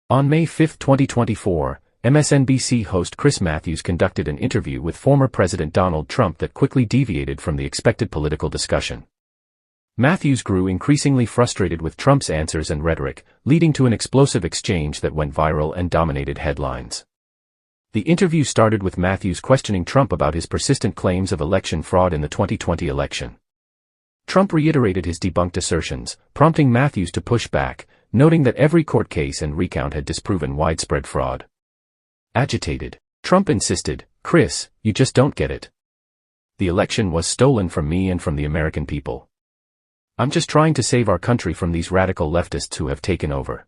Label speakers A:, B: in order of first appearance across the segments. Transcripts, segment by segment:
A: On May 5, 2024, MSNBC host Chris Matthews conducted an interview with former President Donald Trump that quickly deviated from the expected political discussion. Matthews grew increasingly frustrated with Trump's answers and rhetoric, leading to an explosive exchange that went viral and dominated headlines. The interview started with Matthews questioning Trump about his persistent claims of election fraud in the 2020 election. Trump reiterated his debunked assertions, prompting Matthews to push back, noting that every court case and recount had disproven widespread fraud. Agitated, Trump insisted, "Chris, you just don't get it. The election was stolen from me and from the American people. I'm just trying to save our country from these radical leftists who have taken over.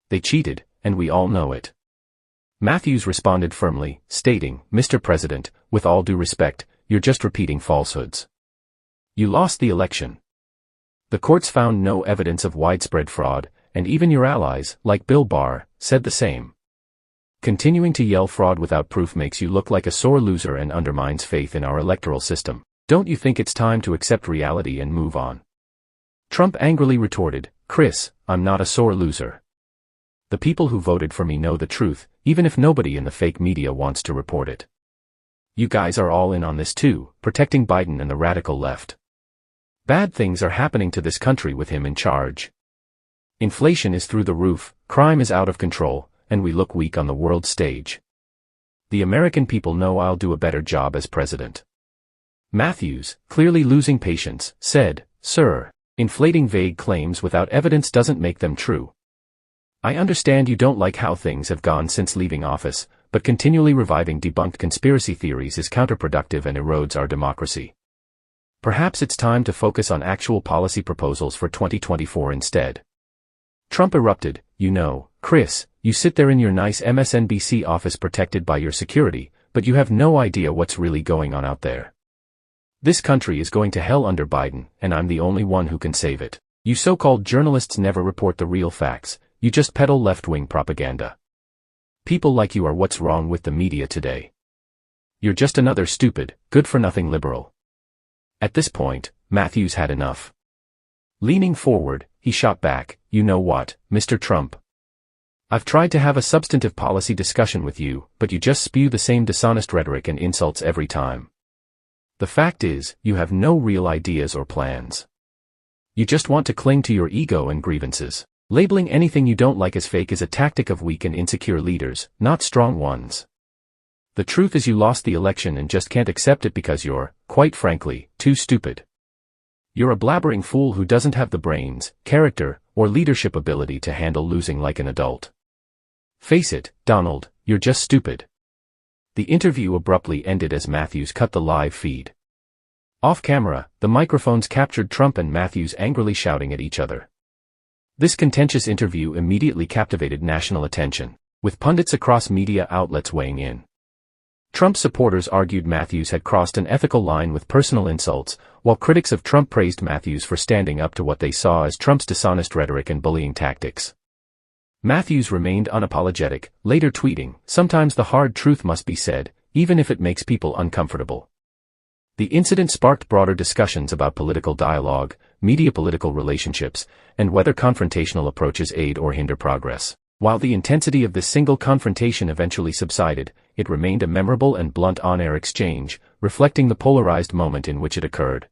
A: They cheated, and we all know it." Matthews responded firmly, stating, "Mr. President, with all due respect, you're just repeating falsehoods. You lost the election. The courts found no evidence of widespread fraud, and even your allies, like Bill Barr, said the same. Continuing to yell fraud without proof makes you look like a sore loser and undermines faith in our electoral system. Don't you think it's time to accept reality and move on?" Trump angrily retorted, "Chris, I'm not a sore loser. The people who voted for me know the truth, even if nobody in the fake media wants to report it. You guys are all in on this too, protecting Biden and the radical left. Bad things are happening to this country with him in charge. Inflation is through the roof, crime is out of control, and we look weak on the world stage. The American people know I'll do a better job as president." Matthews, clearly losing patience, said, "Sir, inflating vague claims without evidence doesn't make them true. I understand you don't like how things have gone since leaving office, but continually reviving debunked conspiracy theories is counterproductive and erodes our democracy. Perhaps it's time to focus on actual policy proposals for 2024 instead." Trump erupted, "You know, Chris, you sit there in your nice MSNBC office protected by your security, but you have no idea what's really going on out there. This country is going to hell under Biden, and I'm the only one who can save it. You so-called journalists never report the real facts, you just peddle left-wing propaganda. People like you are what's wrong with the media today. You're just another stupid, good-for-nothing liberal." At this point, Matthews had enough. Leaning forward, he shot back, "You know what, Mr. Trump? I've tried to have a substantive policy discussion with you, but you just spew the same dishonest rhetoric and insults every time. The fact is, you have no real ideas or plans. You just want to cling to your ego and grievances. Labeling anything you don't like as fake is a tactic of weak and insecure leaders, not strong ones. The truth is you lost the election and just can't accept it because you're, quite frankly, too stupid. You're a blabbering fool who doesn't have the brains, character, or leadership ability to handle losing like an adult. Face it, Donald, you're just stupid." The interview abruptly ended as Matthews cut the live feed. Off camera, the microphones captured Trump and Matthews angrily shouting at each other. This contentious interview immediately captivated national attention, with pundits across media outlets weighing in. Trump supporters argued Matthews had crossed an ethical line with personal insults, while critics of Trump praised Matthews for standing up to what they saw as Trump's dishonest rhetoric and bullying tactics. Matthews remained unapologetic, later tweeting, "Sometimes the hard truth must be said, even if it makes people uncomfortable." The incident sparked broader discussions about political dialogue, media political relationships, and whether confrontational approaches aid or hinder progress. While the intensity of this single confrontation eventually subsided, it remained a memorable and blunt on-air exchange, reflecting the polarized moment in which it occurred.